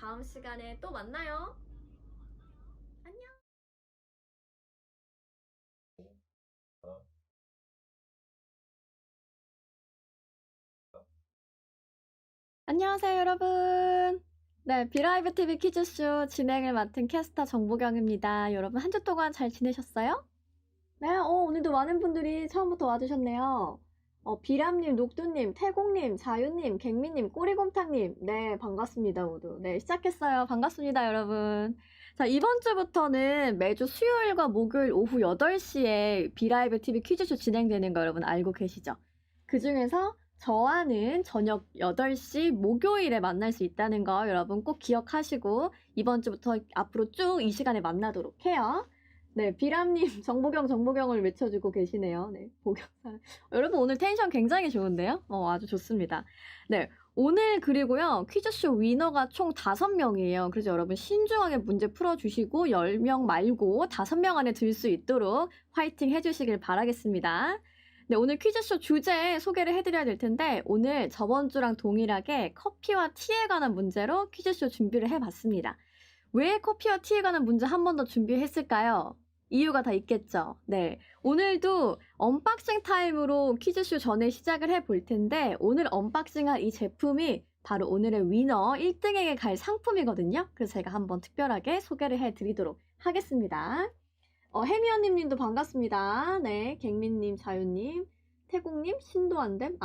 다음 시간에 또 만나요. 안녕. 안녕하세요, 여러분. 네, 비라이브 TV 퀴즈쇼 진행을 맡은 캐스터 정보경입니다. 여러분 한 주 동안 잘 지내셨어요? 네, 오늘도 많은 분들이 처음부터 와주셨네요. 비람님, 녹두님, 태공님, 자유님, 갱미님, 꼬리곰탕님. 네, 반갑습니다, 모두. 네, 시작했어요. 반갑습니다, 여러분. 자, 이번 주부터는 매주 수요일과 목요일 오후 8시에 비라이브 TV 퀴즈쇼 진행되는 거 여러분 알고 계시죠? 그 중에서 저와는 저녁 8시 목요일에 만날 수 있다는 거 여러분 꼭 기억하시고 이번 주부터 앞으로 쭉 이 시간에 만나도록 해요. 네, 비람님 정보경을 외쳐주고 계시네요. 네, 보경사. 여러분 오늘 텐션 굉장히 좋은데요? 아주 좋습니다. 네, 오늘 그리고요 퀴즈쇼 위너가 총 5명이에요. 그래서 여러분 신중하게 문제 풀어주시고 10명 말고 5명 안에 들 수 있도록 화이팅 해주시길 바라겠습니다. 네, 오늘 퀴즈쇼 주제 소개를 해드려야 될 텐데 오늘 저번 주랑 동일하게 커피와 티에 관한 문제로 퀴즈쇼 준비를 해봤습니다. 왜 커피와 티에 관한 문제 한 번 더 준비했을까요? 이유가 다 있겠죠. 네, 오늘도 언박싱 타임으로 퀴즈쇼 전에 시작을 해볼 텐데 오늘 언박싱할 이 제품이 바로 오늘의 위너 1등에게 갈 상품이거든요. 그래서 제가 한번 특별하게 소개를 해드리도록 하겠습니다. 해미언님 님도 반갑습니다. 네, 갱민님, 자유님, 태공님, 신도안됨?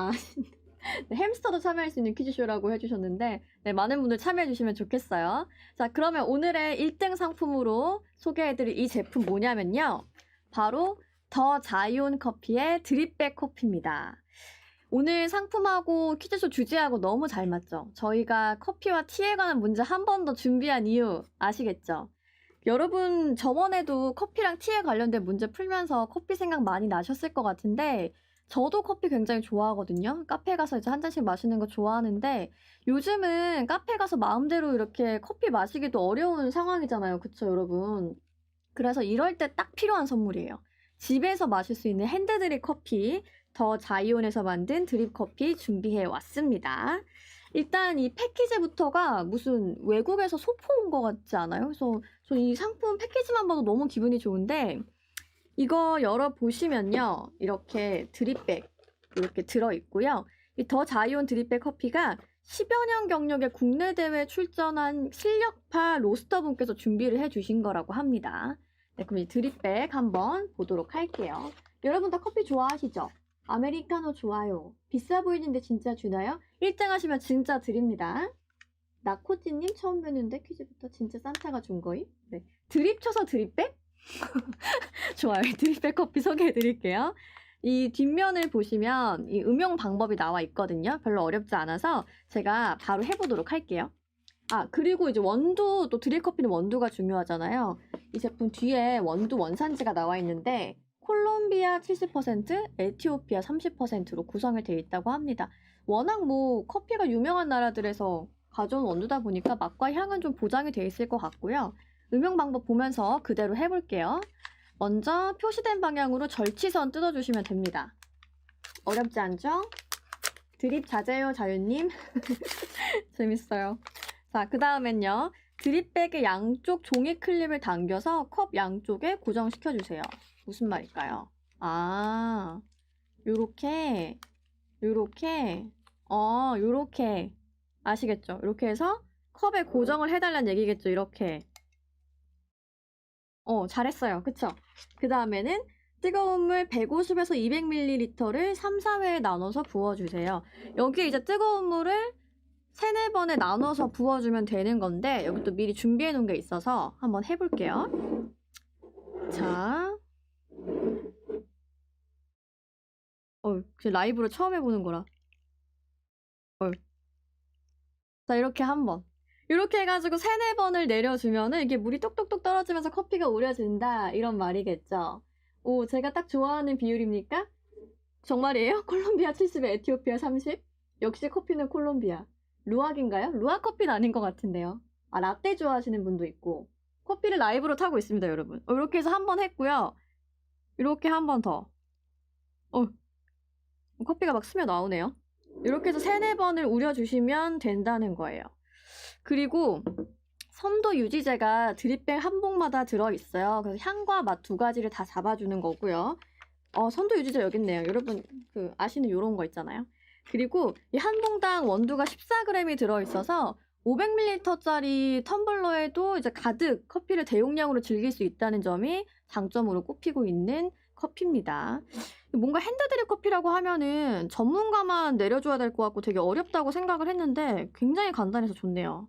네, 햄스터도 참여할 수 있는 퀴즈쇼라고 해주셨는데 네, 많은 분들 참여해주시면 좋겠어요. 자, 그러면 오늘의 1등 상품으로 소개해드릴 이 제품 뭐냐면요. 바로 더 자이온 커피의 드립백 커피입니다. 오늘 상품하고 퀴즈쇼 주제하고 너무 잘 맞죠? 저희가 커피와 티에 관한 문제 한 번 더 준비한 이유 아시겠죠? 여러분 저번에도 커피랑 티에 관련된 문제 풀면서 커피 생각 많이 나셨을 것 같은데 저도 커피 굉장히 좋아하거든요. 카페 가서 이제 한 잔씩 마시는 거 좋아하는데 요즘은 카페 가서 마음대로 이렇게 커피 마시기도 어려운 상황이잖아요. 그쵸, 여러분? 그래서 이럴 때 딱 필요한 선물이에요. 집에서 마실 수 있는 핸드드립 커피, 더 자이온에서 만든 드립 커피 준비해 왔습니다. 일단 이 패키지부터가 무슨 외국에서 소포 온 것 같지 않아요? 그래서 저 이 상품 패키지만 봐도 너무 기분이 좋은데 이거 열어보시면요. 이렇게 드립백 이렇게 들어있고요. 이 더 자이온 드립백 커피가 10여 년 경력의 국내 대회 출전한 실력파 로스터분께서 준비를 해주신 거라고 합니다. 네, 그럼 이 드립백 한번 보도록 할게요. 여러분 다 커피 좋아하시죠? 아메리카노 좋아요. 비싸 보이는데 진짜 주나요? 1등 하시면 진짜 드립니다. 나코찌님 처음 뵙는데 퀴즈부터 진짜 산타가 준 거임? 네. 드립 쳐서 드립백? 좋아요. 드립백 커피 소개해드릴게요. 이 뒷면을 보시면 이 음용 방법이 나와 있거든요. 별로 어렵지 않아서 제가 바로 해보도록 할게요. 그리고 이제 원두, 또 드립 커피는 원두가 중요하잖아요. 이 제품 뒤에 원두 원산지가 나와 있는데 콜롬비아 70%, 에티오피아 30%로 구성이 되어 있다고 합니다. 워낙 뭐 커피가 유명한 나라들에서 가져온 원두다 보니까 맛과 향은 좀 보장이 되어 있을 것 같고요. 음용 방법 보면서 그대로 해볼게요. 먼저 표시된 방향으로 절치선 뜯어주시면 됩니다. 어렵지 않죠? 드립 자제요, 자유님. 재밌어요. 자, 그 다음엔요. 드립백의 양쪽 종이 클립을 당겨서 컵 양쪽에 고정시켜주세요. 무슨 말일까요? 요렇게, 요렇게, 요렇게. 아시겠죠? 이렇게 해서 컵에 고정을 해달라는 얘기겠죠? 이렇게. 잘했어요. 그쵸? 그 다음에는 뜨거운 물 150에서 200ml를 3, 4회에 나눠서 부어주세요. 여기에 이제 뜨거운 물을 3, 4번에 나눠서 부어주면 되는 건데 여기 또 미리 준비해 놓은 게 있어서 한번 해볼게요. 자, 라이브로 처음 해보는 거라. 자, 이렇게 한번. 이렇게 해가지고 3, 4번을 내려주면은 이게 물이 똑똑똑 떨어지면서 커피가 우려진다 이런 말이겠죠. 오, 제가 딱 좋아하는 비율입니까? 정말이에요? 콜롬비아 70에 에티오피아 30? 역시 커피는 콜롬비아. 루악인가요? 루악 커피는 아닌 것 같은데요. 라떼 좋아하시는 분도 있고. 커피를 라이브로 타고 있습니다, 여러분. 이렇게 해서 한 번 했고요. 이렇게 한 번 더. 커피가 막 스며 나오네요. 이렇게 해서 3, 4번을 우려주시면 된다는 거예요. 그리고 선도 유지제가 드립백 한 봉마다 들어있어요. 그래서 향과 맛 두 가지를 다 잡아주는 거고요. 선도 유지제 여기 있네요. 여러분 아시는 요런 거 있잖아요. 그리고 이 한 봉당 원두가 14g이 들어있어서 500ml짜리 텀블러에도 이제 가득 커피를 대용량으로 즐길 수 있다는 점이 장점으로 꼽히고 있는 커피입니다. 뭔가 핸드드립 커피라고 하면은 전문가만 내려줘야 될 것 같고 되게 어렵다고 생각을 했는데 굉장히 간단해서 좋네요.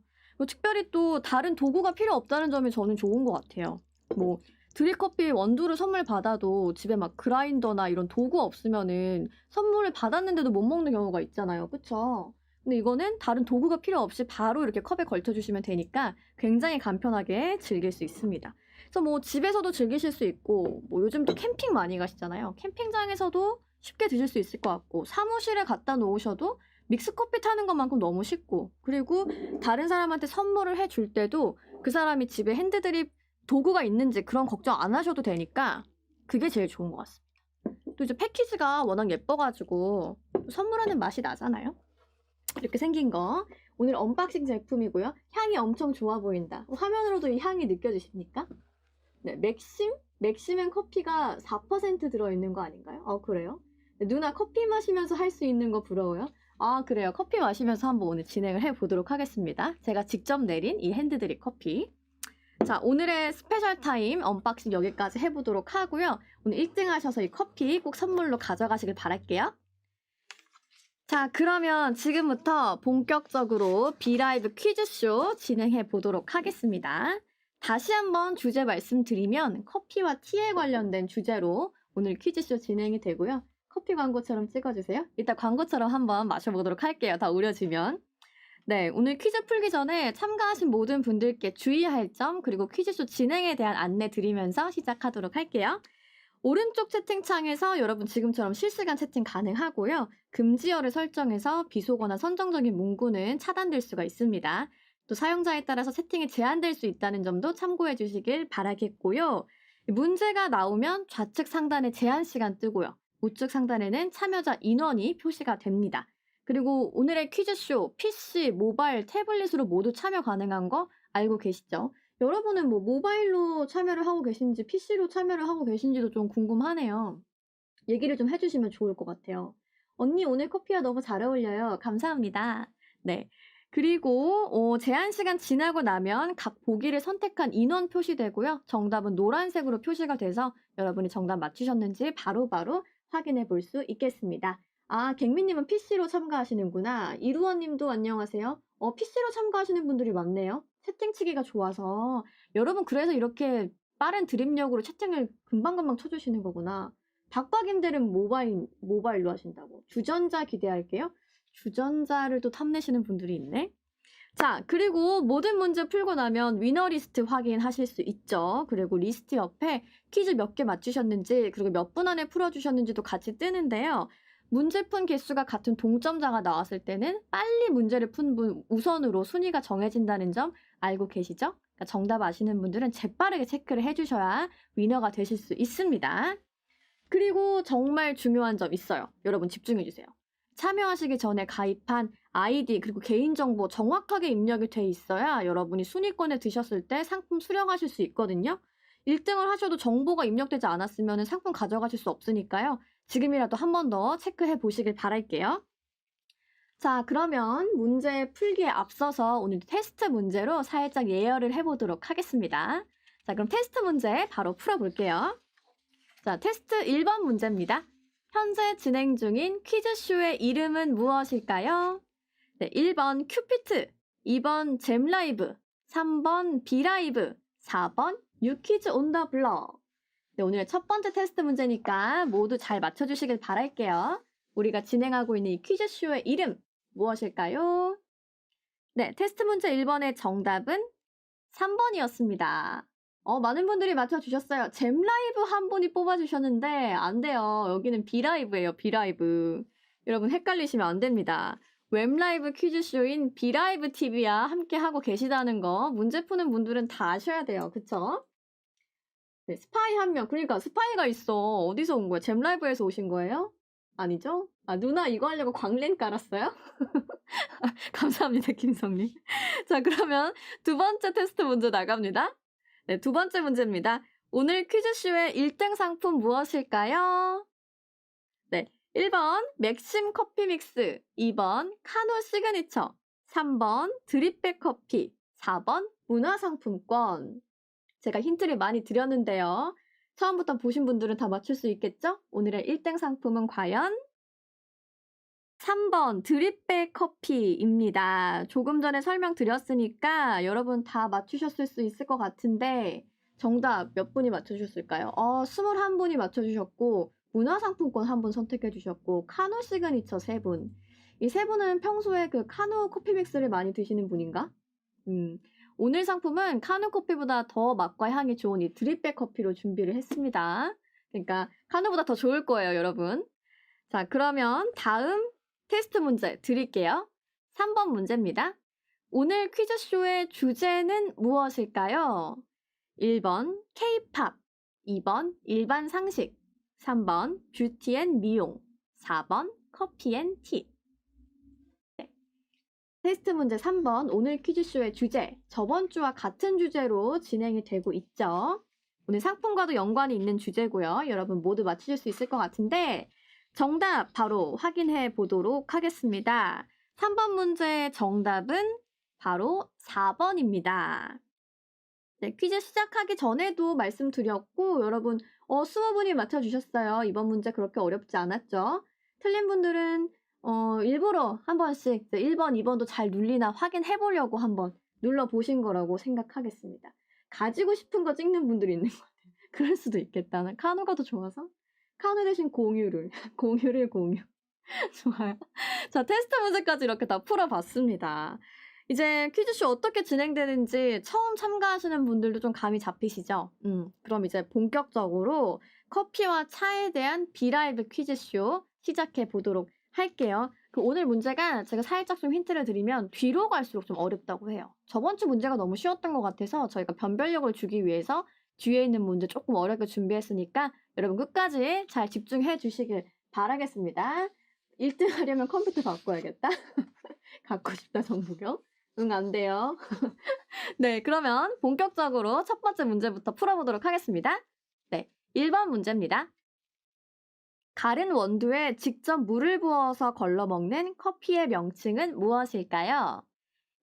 특별히 또 다른 도구가 필요 없다는 점이 저는 좋은 것 같아요. 뭐 드립커피 원두를 선물 받아도 집에 막 그라인더나 이런 도구 없으면은 선물을 받았는데도 못 먹는 경우가 있잖아요. 그쵸? 근데 이거는 다른 도구가 필요 없이 바로 이렇게 컵에 걸쳐주시면 되니까 굉장히 간편하게 즐길 수 있습니다. 그래서 뭐 집에서도 즐기실 수 있고 뭐 요즘 또 캠핑 많이 가시잖아요. 캠핑장에서도 쉽게 드실 수 있을 것 같고 사무실에 갖다 놓으셔도 믹스커피 타는 것만큼 너무 쉽고 그리고 다른 사람한테 선물을 해줄 때도 그 사람이 집에 핸드드립 도구가 있는지 그런 걱정 안 하셔도 되니까 그게 제일 좋은 것 같습니다. 또 이제 패키지가 워낙 예뻐가지고 선물하는 맛이 나잖아요. 이렇게 생긴 거 오늘 언박싱 제품이고요. 향이 엄청 좋아 보인다. 화면으로도 이 향이 느껴지십니까? 네, 맥시맨 커피가 4% 들어있는 거 아닌가요? 그래요? 누나 커피 마시면서 할 수 있는 거 부러워요? 그래요. 커피 마시면서 한번 오늘 진행을 해보도록 하겠습니다. 제가 직접 내린 이 핸드드립 커피. 자, 오늘의 스페셜 타임 언박싱 여기까지 해보도록 하고요. 오늘 1등 하셔서 이 커피 꼭 선물로 가져가시길 바랄게요. 자, 그러면 지금부터 본격적으로 비라이브 퀴즈쇼 진행해 보도록 하겠습니다. 다시 한번 주제 말씀드리면 커피와 티에 관련된 주제로 오늘 퀴즈쇼 진행이 되고요. 커피 광고처럼 찍어주세요. 이따 광고처럼 한번 마셔보도록 할게요. 다 우려지면. 네, 오늘 퀴즈 풀기 전에 참가하신 모든 분들께 주의할 점 그리고 퀴즈쇼 진행에 대한 안내 드리면서 시작하도록 할게요. 오른쪽 채팅창에서 여러분 지금처럼 실시간 채팅 가능하고요. 금지어를 설정해서 비속어나 선정적인 문구는 차단될 수가 있습니다. 또 사용자에 따라서 채팅이 제한될 수 있다는 점도 참고해 주시길 바라겠고요. 문제가 나오면 좌측 상단에 제한 시간 뜨고요. 우측 상단에는 참여자 인원이 표시가 됩니다. 그리고 오늘의 퀴즈쇼 PC, 모바일, 태블릿으로 모두 참여 가능한 거 알고 계시죠? 여러분은 뭐 모바일로 참여를 하고 계신지 PC로 참여를 하고 계신지도 좀 궁금하네요. 얘기를 좀 해주시면 좋을 것 같아요. 언니 오늘 커피와 너무 잘 어울려요. 감사합니다. 네. 그리고 제한 시간 지나고 나면 각 보기를 선택한 인원 표시되고요. 정답은 노란색으로 표시가 돼서 여러분이 정답 맞추셨는지 바로바로 확인해 볼 수 있겠습니다. 갱미님은 PC로 참가하시는구나. 이루원님도 안녕하세요. PC로 참가하시는 분들이 많네요. 채팅치기가 좋아서. 여러분 그래서 이렇게 빠른 드립력으로 채팅을 금방금방 쳐주시는 거구나. 박박임들은 모바일로 하신다고. 주전자 기대할게요. 주전자를 또 탐내시는 분들이 있네. 자, 그리고 모든 문제 풀고 나면 위너 리스트 확인하실 수 있죠. 그리고 리스트 옆에 퀴즈 몇 개 맞추셨는지 그리고 몇 분 안에 풀어주셨는지도 같이 뜨는데요. 문제 푼 개수가 같은 동점자가 나왔을 때는 빨리 문제를 푼 분 우선으로 순위가 정해진다는 점 알고 계시죠? 그러니까 정답 아시는 분들은 재빠르게 체크를 해주셔야 위너가 되실 수 있습니다. 그리고 정말 중요한 점 있어요. 여러분 집중해주세요. 참여하시기 전에 가입한 아이디 그리고 개인정보 정확하게 입력이 돼 있어야 여러분이 순위권에 드셨을 때 상품 수령하실 수 있거든요. 1등을 하셔도 정보가 입력되지 않았으면 상품 가져가실 수 없으니까요. 지금이라도 한 번 더 체크해 보시길 바랄게요. 자, 그러면 문제 풀기에 앞서서 오늘 테스트 문제로 살짝 예열을 해보도록 하겠습니다. 자, 그럼 테스트 문제 바로 풀어볼게요. 자, 테스트 1번 문제입니다. 현재 진행 중인 퀴즈쇼의 이름은 무엇일까요? 네, 1번 큐피트, 2번 잼라이브, 3번 비라이브, 4번 뉴퀴즈 온 더 블럭. 네, 오늘 첫 번째 테스트 문제니까 모두 잘 맞춰주시길 바랄게요. 우리가 진행하고 있는 이 퀴즈쇼의 이름 무엇일까요? 네, 테스트 문제 1번의 정답은 3번이었습니다. 많은 분들이 맞춰주셨어요. 잼라이브 한 분이 뽑아주셨는데 안 돼요. 여기는 비라이브예요. 비라이브. 여러분 헷갈리시면 안 됩니다. 웹라이브 퀴즈쇼인 비라이브 TV와 함께 하고 계시다는 거 문제 푸는 분들은 다 아셔야 돼요. 그쵸? 네, 스파이 한 명. 그러니까 스파이가 있어. 어디서 온 거야? 잼라이브에서 오신 거예요? 아니죠? 아, 누나 이거 하려고 광랜 깔았어요? 감사합니다, 김성님. 자, 그러면 두 번째 테스트 문제 나갑니다. 네, 두 번째 문제입니다. 오늘 퀴즈쇼의 1등 상품 무엇일까요? 네, 1번 맥심 커피 믹스, 2번 카노 시그니처, 3번 드립백 커피, 4번 문화상품권. 제가 힌트를 많이 드렸는데요. 처음부터 보신 분들은 다 맞출 수 있겠죠? 오늘의 1등 상품은 과연 3번 드립백 커피입니다. 조금 전에 설명드렸으니까 여러분 다 맞추셨을 수 있을 것 같은데 정답 몇 분이 맞춰주셨을까요? 21분이 맞춰주셨고 문화상품권 1분 선택해주셨고 카누 시그니처 3분. 이 3분은 평소에 그 카누 커피 믹스를 많이 드시는 분인가? 오늘 상품은 카누 커피보다 더 맛과 향이 좋은 이 드립백 커피로 준비를 했습니다. 그러니까 카누보다 더 좋을 거예요, 여러분. 자, 그러면 다음 테스트 문제 드릴게요. 3번 문제입니다. 오늘 퀴즈쇼의 주제는 무엇일까요? 1번 K-팝, 2번 일반 상식, 3번 뷰티 앤 미용, 4번 커피 앤 티. 네. 테스트 문제 3번 오늘 퀴즈쇼의 주제, 저번 주와 같은 주제로 진행이 되고 있죠. 오늘 상품과도 연관이 있는 주제고요. 여러분 모두 맞추실 수 있을 것 같은데 정답 바로 확인해 보도록 하겠습니다. 3번 문제의 정답은 바로 4번입니다. 네, 퀴즈 시작하기 전에도 말씀드렸고 여러분 20분이 맞춰주셨어요. 이번 문제 그렇게 어렵지 않았죠? 틀린 분들은 일부러 한 번씩 1번, 2번도 잘 눌리나 확인해 보려고 한번 눌러보신 거라고 생각하겠습니다. 가지고 싶은 거 찍는 분들이 있는 것 같아요. 그럴 수도 있겠다. 난 카누가 더 좋아서 카누 대신 공유를 공유. 좋아요. 자, 테스트 문제까지 이렇게 다 풀어봤습니다. 이제 퀴즈쇼 어떻게 진행되는지 처음 참가하시는 분들도 좀 감이 잡히시죠? 그럼 이제 본격적으로 커피와 차에 대한 비라이브 퀴즈쇼 시작해 보도록 할게요. 그 오늘 문제가 제가 살짝 좀 힌트를 드리면 뒤로 갈수록 좀 어렵다고 해요. 저번 주 문제가 너무 쉬웠던 것 같아서 저희가 변별력을 주기 위해서 뒤에 있는 문제 조금 어렵게 준비했으니까 여러분 끝까지 잘 집중해 주시길 바라겠습니다. 1등 하려면 컴퓨터 바꿔야겠다. 갖고 싶다, 정보경. 응, 안 돼요. 네, 그러면 본격적으로 첫 번째 문제부터 풀어보도록 하겠습니다. 네, 1번 문제입니다. 가른 원두에 직접 물을 부어서 걸러 먹는 커피의 명칭은 무엇일까요?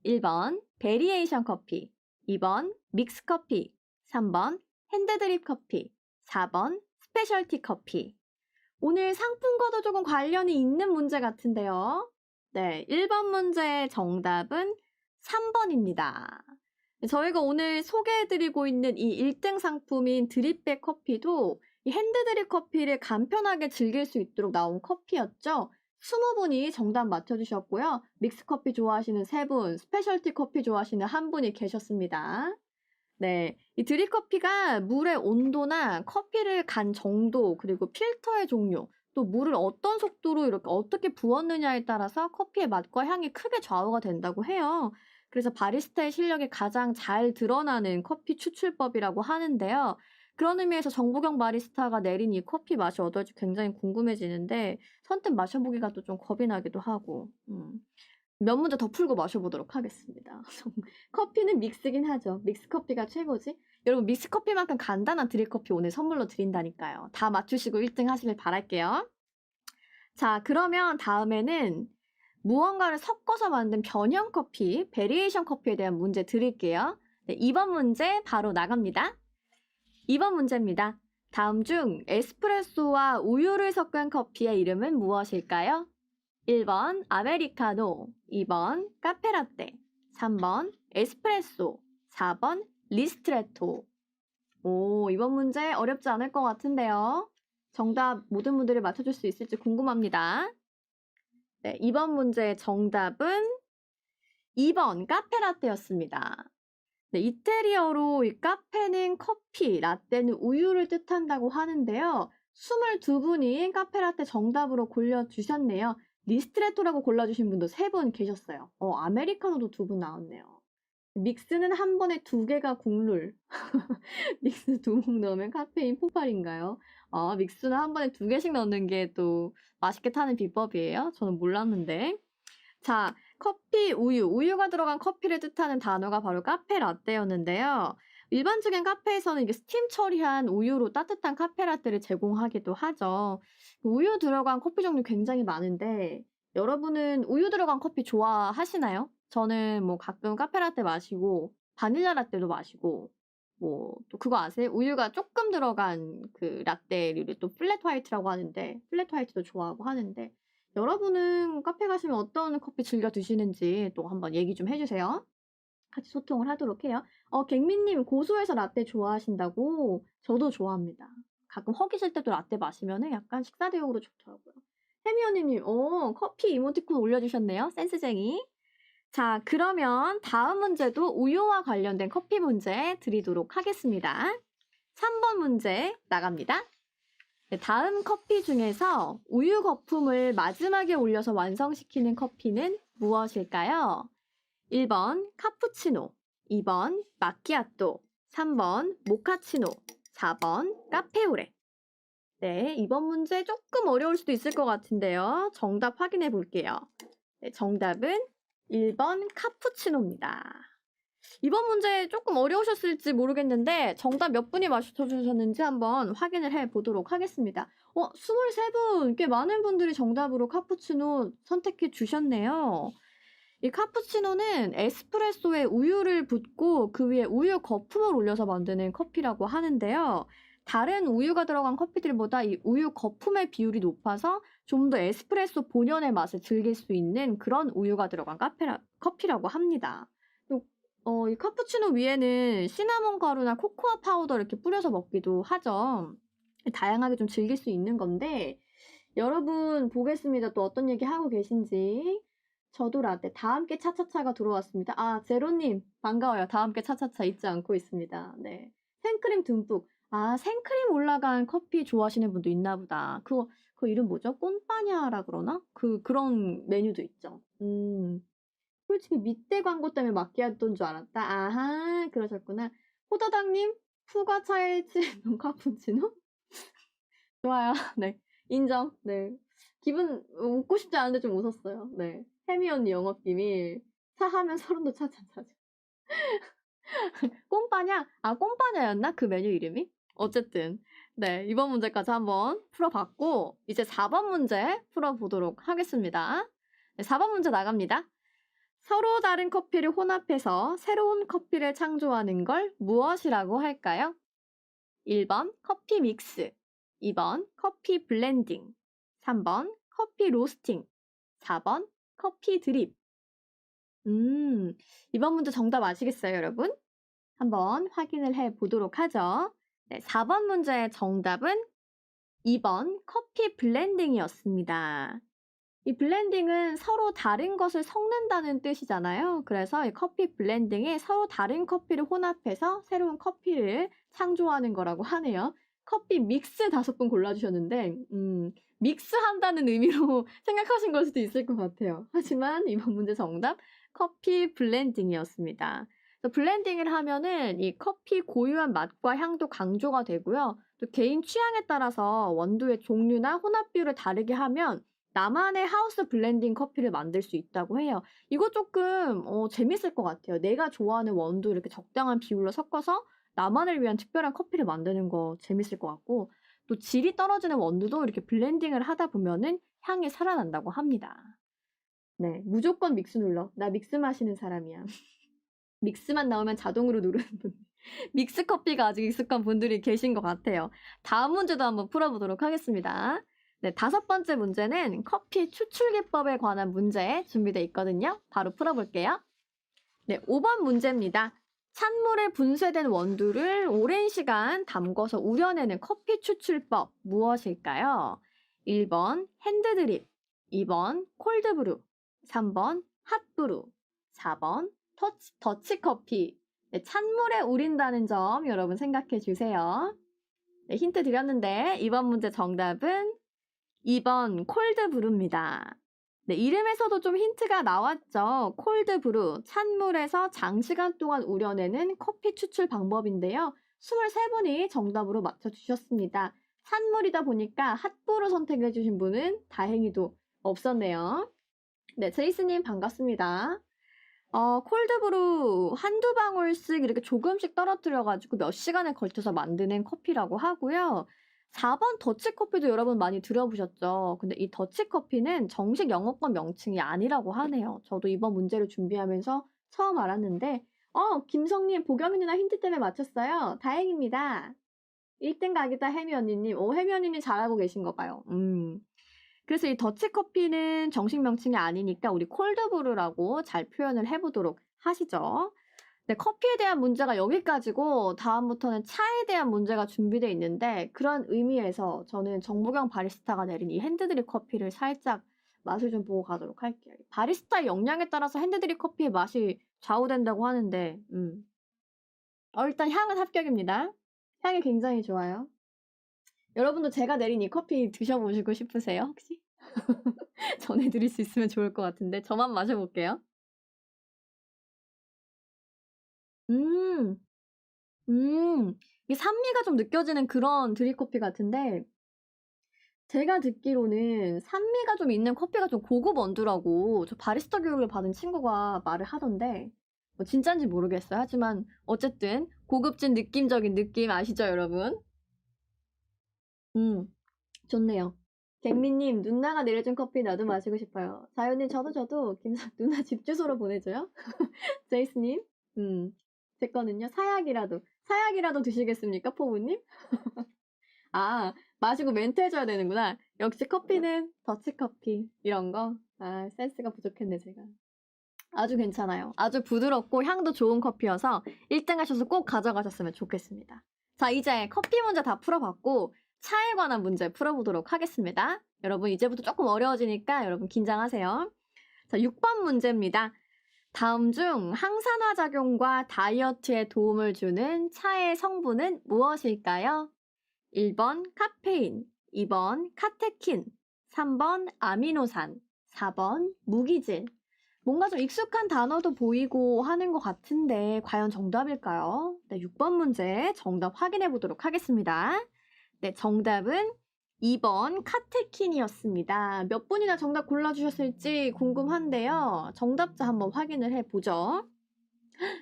1번 베리에이션 커피, 2번 믹스 커피, 3번 핸드드립 커피, 4번 스페셜티 커피. 오늘 상품과도 조금 관련이 있는 문제 같은데요. 네, 1번 문제의 정답은 3번입니다. 저희가 오늘 소개해드리고 있는 이 1등 상품인 드립백 커피도 이 핸드드립 커피를 간편하게 즐길 수 있도록 나온 커피였죠. 20분이 정답 맞춰주셨고요. 믹스커피 좋아하시는 3분, 스페셜티 커피 좋아하시는 1분이 계셨습니다. 네, 이 드립커피가 물의 온도나 커피를 간 정도, 그리고 필터의 종류, 또 물을 어떤 속도로 이렇게 어떻게 부었느냐에 따라서 커피의 맛과 향이 크게 좌우가 된다고 해요. 그래서 바리스타의 실력이 가장 잘 드러나는 커피 추출법이라고 하는데요. 그런 의미에서 정보경 바리스타가 내린 이 커피 맛이 어떨지 굉장히 궁금해지는데 선뜻 마셔보기가 또 좀 겁이 나기도 하고 몇 문제 더 풀고 마셔보도록 하겠습니다. 커피는 믹스긴 하죠. 믹스커피가 최고지? 여러분 믹스커피만큼 간단한 드립커피 오늘 선물로 드린다니까요. 다 맞추시고 1등 하시길 바랄게요. 자, 그러면 다음에는 무언가를 섞어서 만든 변형 커피, 베리에이션 커피에 대한 문제 드릴게요. 네, 2번 문제 바로 나갑니다. 2번 문제입니다. 다음 중 에스프레소와 우유를 섞은 커피의 이름은 무엇일까요? 1번 아메리카노, 2번 카페라떼, 3번 에스프레소, 4번 리스트레토. 오, 이번 문제 어렵지 않을 것 같은데요. 정답 모든 분들이 맞춰줄 수 있을지 궁금합니다. 네, 이번 문제의 정답은 2번 카페라떼였습니다. 네, 이태리어로 이 카페는 커피, 라떼는 우유를 뜻한다고 하는데요. 22분이 카페라떼 정답으로 골라주셨네요. 리스트레토라고 골라주신 분도 3분 계셨어요. 아메리카노도 2분 나왔네요. 믹스는 한 번에 2개가 국룰. 믹스 2뭉 넣으면 카페인 폭발인가요? 믹스는 한 번에 2개씩 넣는 게 또 맛있게 타는 비법이에요? 저는 몰랐는데. 자, 커피, 우유가 들어간 커피를 뜻하는 단어가 바로 카페 라떼였는데요. 일반적인 카페에서는 이게 스팀 처리한 우유로 따뜻한 카페 라떼를 제공하기도 하죠. 우유 들어간 커피 종류 굉장히 많은데 여러분은 우유 들어간 커피 좋아하시나요? 저는 뭐 가끔 카페 라떼 마시고 바닐라 라떼도 마시고 뭐 또 그거 아세요? 우유가 조금 들어간 그 라떼류를 또 플랫 화이트라고 하는데 플랫 화이트도 좋아하고 하는데 여러분은 카페 가시면 어떤 커피 즐겨 드시는지 또 한번 얘기 좀 해주세요. 같이 소통을 하도록 해요. 갱민님 고소해서 라떼 좋아하신다고? 저도 좋아합니다. 가끔 허기질 때도 라떼 마시면 약간 식사 대용으로 좋더라고요. 해미언니님, 커피 이모티콘 올려주셨네요. 센스쟁이. 자, 그러면 다음 문제도 우유와 관련된 커피 문제 드리도록 하겠습니다. 3번 문제 나갑니다. 네, 다음 커피 중에서 우유 거품을 마지막에 올려서 완성시키는 커피는 무엇일까요? 1번 카푸치노, 2번 마키아토, 3번 모카치노, 4번 카페오레. 네, 이번 문제 조금 어려울 수도 있을 것 같은데요. 정답 확인해 볼게요. 네, 정답은 1번 카푸치노입니다. 이번 문제 조금 어려우셨을지 모르겠는데 정답 몇 분이 맞춰주셨는지 한번 확인을 해보도록 하겠습니다. 23분! 꽤 많은 분들이 정답으로 카푸치노 선택해 주셨네요. 이 카푸치노는 에스프레소에 우유를 붓고 그 위에 우유 거품을 올려서 만드는 커피라고 하는데요. 다른 우유가 들어간 커피들보다 이 우유 거품의 비율이 높아서 좀 더 에스프레소 본연의 맛을 즐길 수 있는 그런 우유가 들어간 커피라고 합니다. 이 카푸치노 위에는 시나몬 가루나 코코아 파우더 이렇게 뿌려서 먹기도 하죠. 다양하게 좀 즐길 수 있는 건데 여러분 보겠습니다. 또 어떤 얘기 하고 계신지. 저도 라떼 다함께 차차차가 들어왔습니다. 제로님 반가워요. 다함께 차차차 잊지 않고 있습니다. 네, 생크림 듬뿍. 생크림 올라간 커피 좋아하시는 분도 있나 보다. 그거 이름 뭐죠? 꼰빠냐라 그러나? 그런 메뉴도 있죠. 솔직히 밑대 광고 때문에 마끼아토인 줄 알았다. 아하, 그러셨구나. 호다당님, 푸가 차에 치는 카푸치노? 좋아요. 네, 인정. 네, 기분 웃고 싶지 않은데 좀 웃었어요. 네, 해미 언니 영업 비밀. 차 하면 서른도 차차차차. 꼼빠냐? 꼼빠냐였나? 그 메뉴 이름이? 어쨌든 네, 이번 문제까지 한번 풀어봤고 이제 4번 문제 풀어보도록 하겠습니다. 네, 4번 문제 나갑니다. 서로 다른 커피를 혼합해서 새로운 커피를 창조하는 걸 무엇이라고 할까요? 1번 커피 믹스, 2번 커피 블렌딩, 3번 커피 로스팅, 4번 커피 드립. 이번 문제 정답 아시겠어요, 여러분? 한번 확인을 해 보도록 하죠. 네, 4번 문제의 정답은 2번 커피 블렌딩이었습니다. 이 블렌딩은 서로 다른 것을 섞는다는 뜻이잖아요. 그래서 이 커피 블렌딩에 서로 다른 커피를 혼합해서 새로운 커피를 창조하는 거라고 하네요. 커피 믹스 5분 골라주셨는데 믹스한다는 의미로 생각하신 걸 수도 있을 것 같아요. 하지만 이번 문제 정답 커피 블렌딩이었습니다. 블렌딩을 하면은 이 커피 고유한 맛과 향도 강조가 되고요. 또 개인 취향에 따라서 원두의 종류나 혼합 비율을 다르게 하면 나만의 하우스 블렌딩 커피를 만들 수 있다고 해요. 이거 조금 재밌을 것 같아요. 내가 좋아하는 원두 이렇게 적당한 비율로 섞어서 나만을 위한 특별한 커피를 만드는 거 재밌을 것 같고 또 질이 떨어지는 원두도 이렇게 블렌딩을 하다 보면은 향이 살아난다고 합니다. 네, 무조건 믹스 눌러. 나 믹스 마시는 사람이야. 믹스만 나오면 자동으로 누르는 분. 믹스 커피가 아직 익숙한 분들이 계신 것 같아요. 다음 문제도 한번 풀어보도록 하겠습니다. 네, 5번째 문제는 커피 추출 기법에 관한 문제 준비되어 있거든요. 바로 풀어볼게요. 네, 5번 문제입니다. 찬물에 분쇄된 원두를 오랜 시간 담궈서 우려내는 커피 추출법 무엇일까요? 1번 핸드드립, 2번 콜드브루, 3번 핫브루, 4번 더치커피. 네, 찬물에 우린다는 점 여러분 생각해 주세요. 네, 힌트 드렸는데 이번 문제 정답은 2번 콜드브루입니다. 네, 이름에서도 좀 힌트가 나왔죠. 콜드브루, 찬물에서 장시간 동안 우려내는 커피 추출 방법인데요. 23분이 정답으로 맞춰주셨습니다. 찬물이다 보니까 핫브루 선택해주신 분은 다행히도 없었네요. 네, 제이스님 반갑습니다. 콜드브루 한두 방울씩 이렇게 조금씩 떨어뜨려가지고 몇 시간에 걸쳐서 만드는 커피라고 하고요. 4번 더치커피도 여러분 많이 들어보셨죠? 근데 이 더치커피는 정식 영어권 명칭이 아니라고 하네요. 저도 이번 문제를 준비하면서 처음 알았는데, 김성님, 보경이 누나 힌트 때문에 맞췄어요. 다행입니다. 1등 각이다, 혜미 언니님. 혜미 언니님 잘하고 계신 거 봐요. 그래서 이 더치커피는 정식 명칭이 아니니까 우리 콜드브루라고 잘 표현을 해보도록 하시죠. 네, 커피에 대한 문제가 여기까지고 다음부터는 차에 대한 문제가 준비되어 있는데 그런 의미에서 저는 정보경 바리스타가 내린 이 핸드드립 커피를 살짝 맛을 좀 보고 가도록 할게요. 바리스타의 역량에 따라서 핸드드립 커피의 맛이 좌우된다고 하는데 일단 향은 합격입니다. 향이 굉장히 좋아요. 여러분도 제가 내린 이 커피 드셔보시고 싶으세요, 혹시? 전해드릴 수 있으면 좋을 것 같은데 저만 마셔볼게요. 음, 이 산미가 좀 느껴지는 그런 드립커피 같은데 제가 듣기로는 산미가 좀 있는 커피가 좀 고급 원두라고 저 바리스타 교육을 받은 친구가 말을 하던데 뭐 진짠지 모르겠어요. 하지만 어쨌든 고급진 느낌적인 느낌 아시죠, 여러분? 좋네요. 갱미님, 누나가 내려준 커피 나도 마시고 싶어요. 자연님, 저도 누나 집 주소로 보내줘요. 제이스님, 제 거는요, 사약이라도 드시겠습니까, 포부님? 아, 마시고 멘트 해줘야 되는구나. 역시 커피는 더치커피, 이런 거. 센스가 부족했네, 제가. 아주 괜찮아요. 아주 부드럽고 향도 좋은 커피여서 1등 하셔서 꼭 가져가셨으면 좋겠습니다. 자, 이제 커피 문제 다 풀어봤고, 차에 관한 문제 풀어보도록 하겠습니다. 여러분, 이제부터 조금 어려워지니까 여러분 긴장하세요. 자, 6번 문제입니다. 다음 중 항산화 작용과 다이어트에 도움을 주는 차의 성분은 무엇일까요? 1번 카페인, 2번 카테킨, 3번 아미노산, 4번 무기질. 뭔가 좀 익숙한 단어도 보이고 하는 것 같은데 과연 정답일까요? 네, 6번 문제 정답 확인해 보도록 하겠습니다. 네, 정답은 2번 카테킨이었습니다. 몇 분이나 정답 골라주셨을지 궁금한데요. 정답자 한번 확인을 해보죠.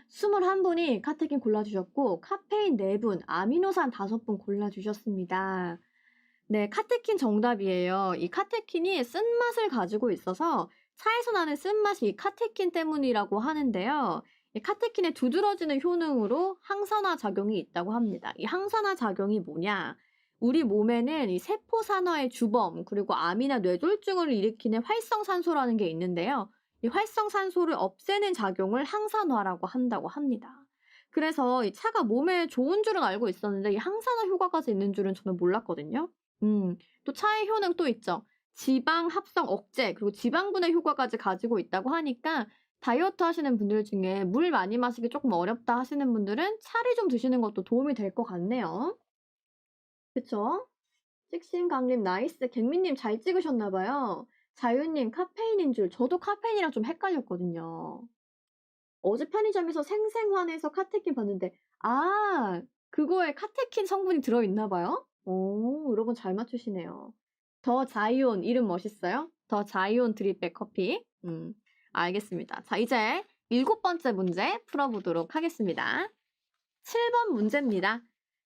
21분이 카테킨 골라주셨고 카페인 4분, 아미노산 5분 골라주셨습니다. 네, 카테킨 정답이에요. 이 카테킨이 쓴맛을 가지고 있어서 차에서 나는 쓴맛이 이 카테킨 때문이라고 하는데요. 이 카테킨의 두드러지는 효능으로 항산화 작용이 있다고 합니다. 이 항산화 작용이 뭐냐? 우리 몸에는 이 세포산화의 주범 그리고 암이나 뇌졸중을 일으키는 활성산소라는 게 있는데요. 이 활성산소를 없애는 작용을 항산화라고 한다고 합니다. 그래서 이 차가 몸에 좋은 줄은 알고 있었는데 이 항산화 효과까지 있는 줄은 저는 몰랐거든요. 또 차의 효능 또 있죠. 지방 합성 억제 그리고 지방분해 효과까지 가지고 있다고 하니까 다이어트 하시는 분들 중에 물 많이 마시기 조금 어렵다 하시는 분들은 차를 좀 드시는 것도 도움이 될 것 같네요. 그쵸? 식신강림 나이스. 갱미님 잘 찍으셨나봐요. 자유님 카페인인 줄. 저도 카페인이랑 좀 헷갈렸거든요. 어제 편의점에서 생생환에서 카테킨 봤는데 그거에 카테킨 성분이 들어있나봐요? 오, 여러분 잘 맞추시네요. 더 자이온 이름 멋있어요? 더 자이온 드립백 커피. 알겠습니다. 자, 이제 7번째 문제 풀어보도록 하겠습니다. 7번 문제입니다.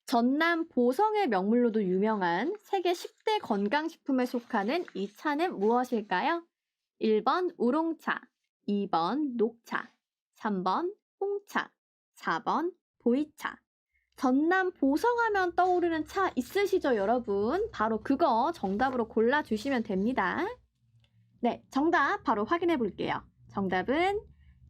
전남 보성의 명물로도 유명한 세계 10대 건강식품에 속하는 이 차는 무엇일까요? 1번 우롱차, 2번 녹차, 3번 홍차, 4번 보이차. 전남 보성하면 떠오르는 차 있으시죠, 여러분? 바로 그거 정답으로 골라주시면 됩니다. 네, 정답 바로 확인해 볼게요. 정답은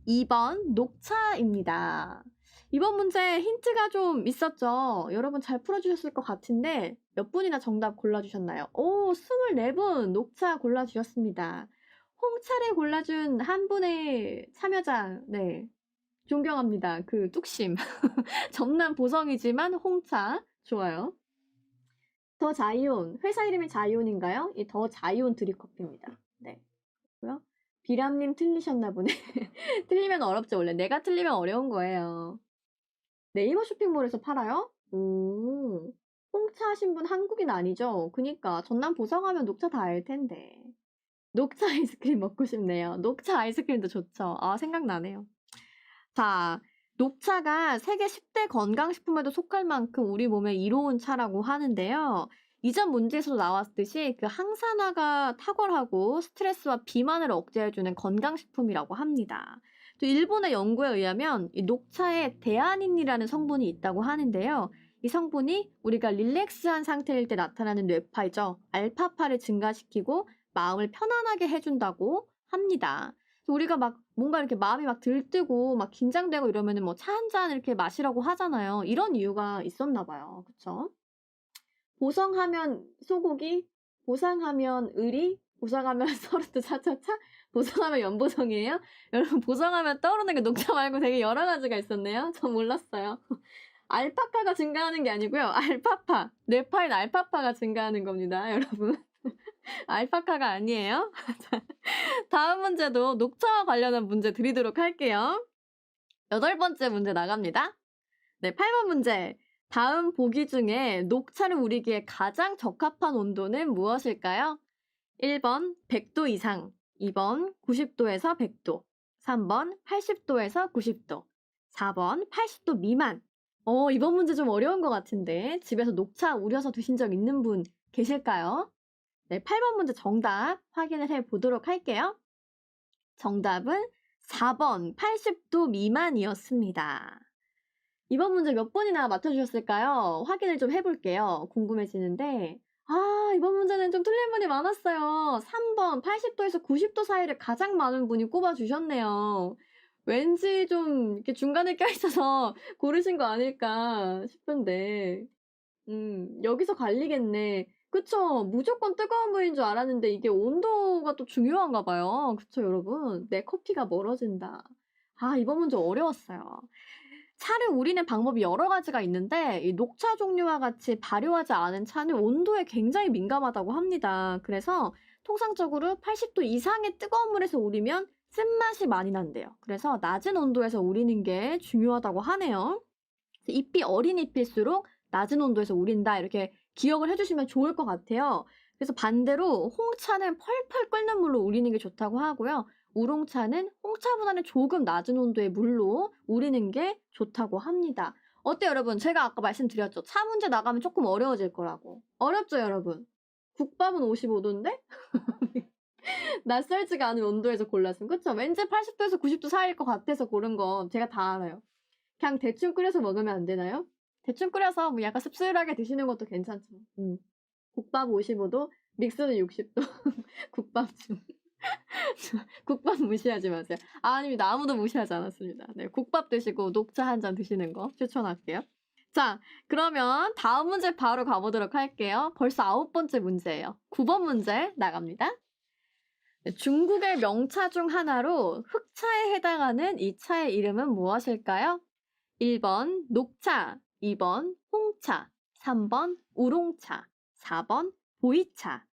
2번 녹차입니다. 이번 문제 힌트가 좀 있었죠? 여러분 잘 풀어주셨을 것 같은데 몇 분이나 정답 골라주셨나요? 오, 24분 녹차 골라주셨습니다. 홍차를 골라준 한 분의 참여자, 네, 존경합니다. 그 뚝심. 전남 보성이지만 홍차, 좋아요. 더 자이온, 회사 이름이 자이온인가요? 이 더 자이온 드립커피입니다. 네. 뭐야? 비람님 틀리셨나 보네. 틀리면 어렵죠, 원래. 내가 틀리면 어려운 거예요. 네이버 쇼핑몰에서 팔아요? 오, 홍차 하신 분 한국인 아니죠? 그니까 전남 보성하면 녹차 다 알 텐데. 녹차 아이스크림 먹고 싶네요. 녹차 아이스크림도 좋죠. 아, 생각나네요. 자, 녹차가 세계 10대 건강식품에도 속할 만큼 우리 몸에 이로운 차라고 하는데요. 이전 문제에서도 나왔듯이 그 항산화가 탁월하고 스트레스와 비만을 억제해주는 건강식품이라고 합니다. 또 일본의 연구에 의하면 이 녹차에 데아닌이라는 성분이 있다고 하는데요. 이 성분이 우리가 릴렉스한 상태일 때 나타나는 뇌파이죠. 알파파를 증가시키고 마음을 편안하게 해준다고 합니다. 우리가 막 뭔가 이렇게 마음이 막 들뜨고 막 긴장되고 이러면은 뭐 차 한 잔 이렇게 마시라고 하잖아요. 이런 이유가 있었나 봐요. 그쵸? 보성하면 소고기, 보상하면 의리, 보상하면 서르트 차차차, 보상하면 연보성이에요? 여러분 보상하면 떠오르는 게 녹차 말고 되게 여러 가지가 있었네요. 전 몰랐어요. 알파카가 증가하는 게 아니고요. 알파파, 뇌파인 알파파가 증가하는 겁니다, 여러분. 알파카가 아니에요. 다음 문제도 녹차와 관련한 문제 드리도록 할게요. 8번째 문제 나갑니다. 네, 8번 문제. 다음 보기 중에 녹차를 우리기에 가장 적합한 온도는 무엇일까요? 1번 100도 이상, 2번 90도에서 100도, 3번 80도에서 90도, 4번 80도 미만. 이번 문제 좀 어려운 것 같은데 집에서 녹차 우려서 드신 적 있는 분 계실까요? 네, 8번 문제 정답 확인을 해보도록 할게요. 정답은 4번 80도 미만이었습니다. 이번 문제 몇 번이나 맞춰주셨을까요? 확인을 좀 해볼게요. 궁금해지는데 이번 문제는 좀 틀린 분이 많았어요. 3번 80도에서 90도 사이를 가장 많은 분이 꼽아주셨네요. 왠지 좀 이렇게 중간에 껴있어서 고르신 거 아닐까 싶은데 여기서 갈리겠네. 그쵸? 무조건 뜨거운 물인 줄 알았는데 이게 온도가 또 중요한가 봐요. 그쵸, 여러분? 내 커피가 멀어진다. 이번 문제 어려웠어요. 차를 우리는 방법이 여러 가지가 있는데 이 녹차 종류와 같이 발효하지 않은 차는 온도에 굉장히 민감하다고 합니다. 그래서 통상적으로 80도 이상의 뜨거운 물에서 우리면 쓴맛이 많이 난대요. 그래서 낮은 온도에서 우리는 게 중요하다고 하네요. 잎이 어린 잎일수록 낮은 온도에서 우린다 이렇게 기억을 해주시면 좋을 것 같아요. 그래서 반대로 홍차는 펄펄 끓는 물로 우리는 게 좋다고 하고요. 우롱차는 홍차보다는 조금 낮은 온도의 물로 우리는 게 좋다고 합니다. 어때요, 여러분? 제가 아까 말씀드렸죠. 차 문제 나가면 조금 어려워질 거라고. 어렵죠, 여러분? 국밥은 55도인데? 낯설지가 않은 온도에서 골랐으면 그쵸? 왠지 80도에서 90도 사이일 것 같아서 고른 건 제가 다 알아요. 그냥 대충 끓여서 먹으면 안 되나요? 대충 끓여서 뭐 약간 씁쓸하게 드시는 것도 괜찮죠. 국밥 55도, 믹스는 60도. 국밥 중. 국밥 무시하지 마세요. 아닙니다. 아무도 무시하지 않았습니다. 네, 국밥 드시고 녹차 한 잔 드시는 거 추천할게요. 자, 그러면 다음 문제 바로 가보도록 할게요. 벌써 9번째 문제예요. 9번 문제 나갑니다. 네, 중국의 명차 중 하나로 흑차에 해당하는 이 차의 이름은 무엇일까요? 1번 녹차, 2번 홍차, 3번 우롱차, 4번 보이차.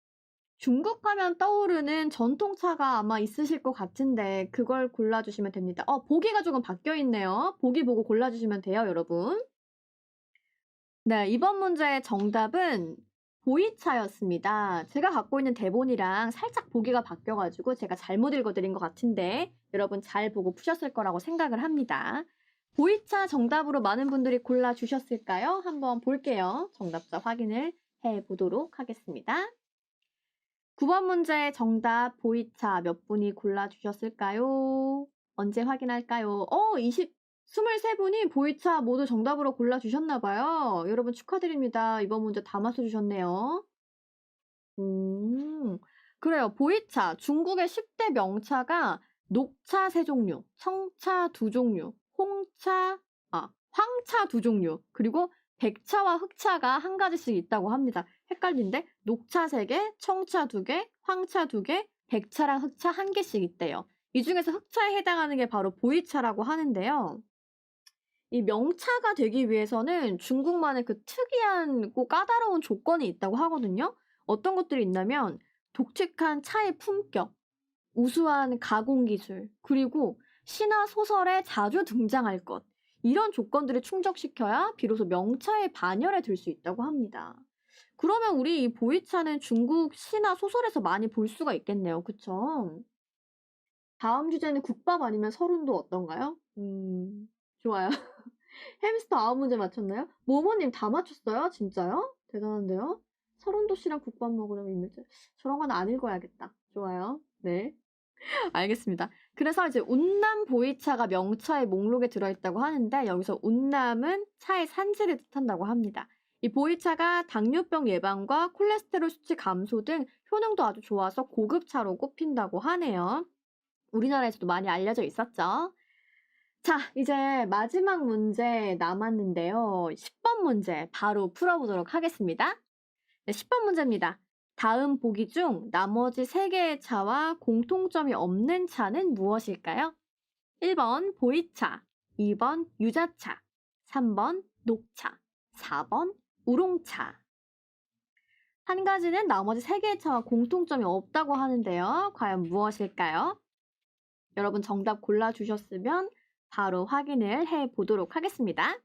중국 가면 떠오르는 전통차가 아마 있으실 것 같은데 그걸 골라주시면 됩니다. 보기가 조금 바뀌어있네요. 보기 보고 골라주시면 돼요, 여러분. 네, 이번 문제의 정답은 보이차였습니다. 제가 갖고 있는 대본이랑 살짝 보기가 바뀌어가지고 제가 잘못 읽어드린 것 같은데 여러분 잘 보고 푸셨을 거라고 생각을 합니다. 보이차 정답으로 많은 분들이 골라주셨을까요? 한번 볼게요. 정답자 확인을 해보도록 하겠습니다. 9번 문제 정답 보이차 몇 분이 골라주셨을까요? 언제 확인할까요? 23분이 보이차 모두 정답으로 골라주셨나봐요. 여러분 축하드립니다. 이번 문제 다 맞춰주셨네요. 그래요. 보이차. 중국의 10대 명차가 녹차 3종류, 청차 2종류, 황차 2종류, 그리고 백차와 흑차가 한 가지씩 있다고 합니다. 헷갈린데? 녹차 3개, 청차 2개, 황차 2개, 백차랑 흑차 1개씩 있대요. 이 중에서 흑차에 해당하는 게 바로 보이차라고 하는데요. 이 명차가 되기 위해서는 중국만의 그 특이한 고 까다로운 조건이 있다고 하거든요. 어떤 것들이 있냐면 독특한 차의 품격, 우수한 가공 기술, 그리고 시나 소설에 자주 등장할 것. 이런 조건들을 충족시켜야 비로소 명차의 반열에 들 수 있다고 합니다. 그러면 우리 이 보이차는 중국 시나 소설에서 많이 볼 수가 있겠네요. 그쵸? 다음 주제는 국밥 아니면 서른도 어떤가요? 좋아요. 햄스터 9문제 맞췄나요? 모모님 다 맞췄어요? 진짜요? 대단한데요? 서른도 씨랑 국밥 먹으려면 이 문제. 저런 건 안 읽어야겠다. 좋아요. 네. 알겠습니다. 그래서 이제 운남 보이차가 명차의 목록에 들어있다고 하는데 여기서 운남은 차의 산지를 뜻한다고 합니다. 이 보이차가 당뇨병 예방과 콜레스테롤 수치 감소 등 효능도 아주 좋아서 고급차로 꼽힌다고 하네요. 우리나라에서도 많이 알려져 있었죠. 자, 이제 마지막 문제 남았는데요. 10번 문제 바로 풀어보도록 하겠습니다. 네, 10번 문제입니다. 다음 보기 중 나머지 3개의 차와 공통점이 없는 차는 무엇일까요? 1번 보이차, 2번 유자차, 3번 녹차, 4번 우롱차. 한 가지는 나머지 3개의 차와 공통점이 없다고 하는데요. 과연 무엇일까요? 여러분 정답 골라주셨으면 바로 확인을 해보도록 하겠습니다.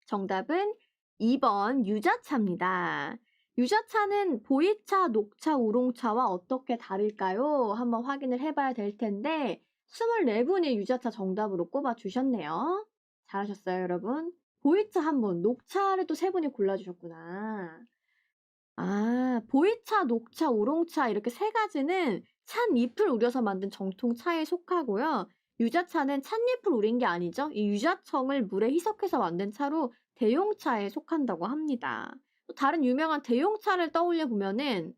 정답은 2번 유자차입니다. 유자차는 보이차, 녹차, 우롱차와 어떻게 다를까요? 한번 확인을 해봐야 될 텐데 24분이 유자차 정답으로 꼽아주셨네요. 잘하셨어요, 여러분. 보이차 한 분, 녹차를 또 3분이 골라주셨구나. 아, 보이차, 녹차, 우롱차 이렇게 3가지는 찻잎을 우려서 만든 정통 차에 속하고요. 유자차는 찻잎을 우린 게 아니죠. 이 유자청을 물에 희석해서 만든 차로 대용차에 속한다고 합니다. 또 다른 유명한 대용차를 떠올려 보면은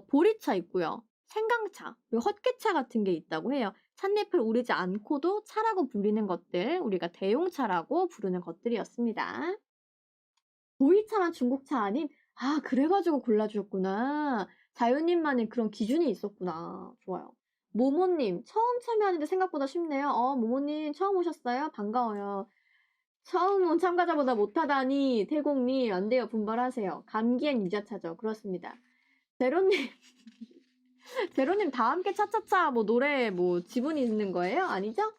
보리차 있고요. 생강차, 그리고 헛개차 같은 게 있다고 해요. 찻잎을 우리지 않고도 차라고 불리는 것들, 우리가 대용차라고 부르는 것들이었습니다. 보이차만 중국차 아님? 아, 그래가지고 골라주셨구나. 자유님만의 그런 기준이 있었구나. 좋아요. 모모님, 처음 참여하는데 생각보다 쉽네요. 모모님 처음 오셨어요? 반가워요. 처음 온 참가자보다 못하다니, 태공님, 안 돼요. 분발하세요. 감기엔 유자차죠. 그렇습니다. 제로님, 제로님 다 함께 차차차 뭐 노래 뭐 지분이 있는 거예요? 아니죠?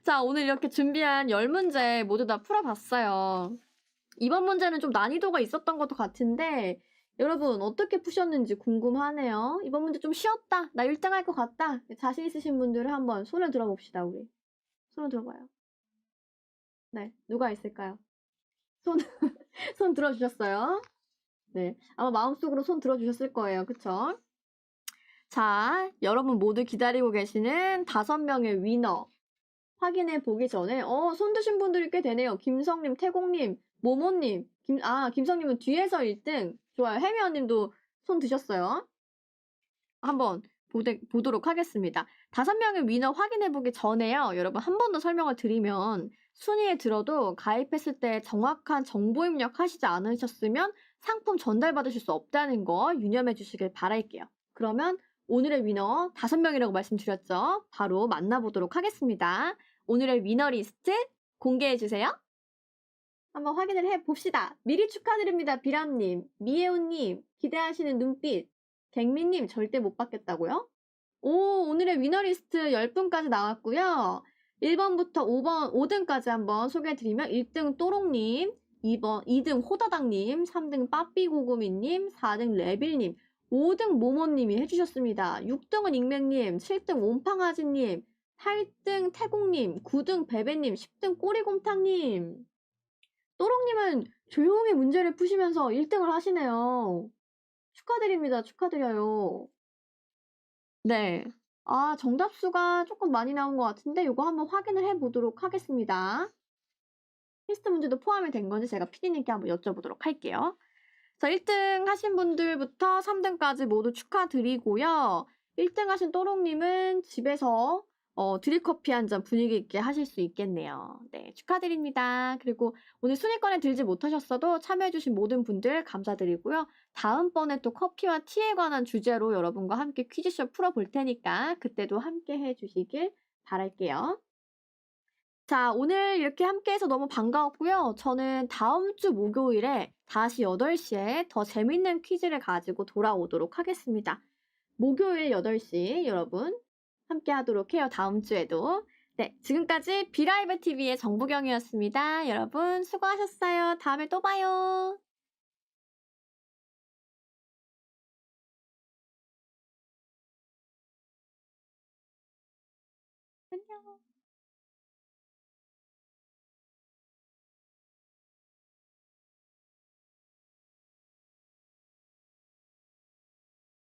자, 오늘 이렇게 준비한 10문제 모두 다 풀어봤어요. 이번 문제는 좀 난이도가 있었던 것도 같은데 여러분 어떻게 푸셨는지 궁금하네요. 이번 문제 좀 쉬웠다. 나 1등 할 것 같다. 자신 있으신 분들은 한번 손을 들어봅시다. 우리. 손을 들어봐요. 네. 누가 있을까요? 손, 손 들어주셨어요? 네. 아마 마음속으로 손 들어주셨을 거예요. 그쵸? 자, 여러분 모두 기다리고 계시는 5명의 위너. 확인해 보기 전에 손 드신 분들이 꽤 되네요. 김성님, 태공님, 모모님, 김성님은 뒤에서 1등. 좋아요. 혜미 언님도 손 드셨어요. 한번 보도록 하겠습니다. 5명의 위너 확인해 보기 전에요. 여러분 한 번 더 설명을 드리면 순위에 들어도 가입했을 때 정확한 정보 입력하시지 않으셨으면 상품 전달받으실 수 없다는 거 유념해 주시길 바랄게요. 그러면 오늘의 위너 5명이라고 말씀드렸죠. 바로 만나보도록 하겠습니다. 오늘의 위너 리스트 공개해 주세요. 한번 확인을 해봅시다. 미리 축하드립니다. 비람님, 미애훈님, 기대하시는 눈빛, 갱민님 절대 못 받겠다고요? 오, 오늘의 위너 리스트 10분까지 나왔고요. 1번부터 5등까지 한번 소개해드리면 1등 또롱님, 2등 호다당님, 3등 빠삐고구미님, 4등 레빌님, 5등 모모님이 해주셨습니다. 6등은 익명님, 7등 옴팡아지님, 8등 태공님, 9등 베베님, 10등 꼬리곰탕님. 또롱님은 조용히 문제를 푸시면서 1등을 하시네요. 축하드립니다. 축하드려요. 네. 아, 정답수가 조금 많이 나온 것 같은데 이거 한번 확인을 해보도록 하겠습니다. 퀴즈 문제도 포함이 된 건지 제가 PD님께 한번 여쭤보도록 할게요. 자, 1등 하신 분들부터 3등까지 모두 축하드리고요. 1등 하신 또롱님은 집에서 드립커피 한 잔 분위기 있게 하실 수 있겠네요. 네, 축하드립니다. 그리고 오늘 순위권에 들지 못하셨어도 참여해주신 모든 분들 감사드리고요. 다음번에 또 커피와 티에 관한 주제로 여러분과 함께 퀴즈쇼 풀어볼 테니까 그때도 함께 해주시길 바랄게요. 자, 오늘 이렇게 함께해서 너무 반가웠고요. 저는 다음 주 목요일에 다시 8시에 더 재밌는 퀴즈를 가지고 돌아오도록 하겠습니다. 목요일 8시 여러분 함께 하도록 해요. 다음 주에도. 네, 지금까지 비라이브 TV의 정보경이었습니다. 여러분 수고하셨어요. 다음에 또 봐요. 안녕.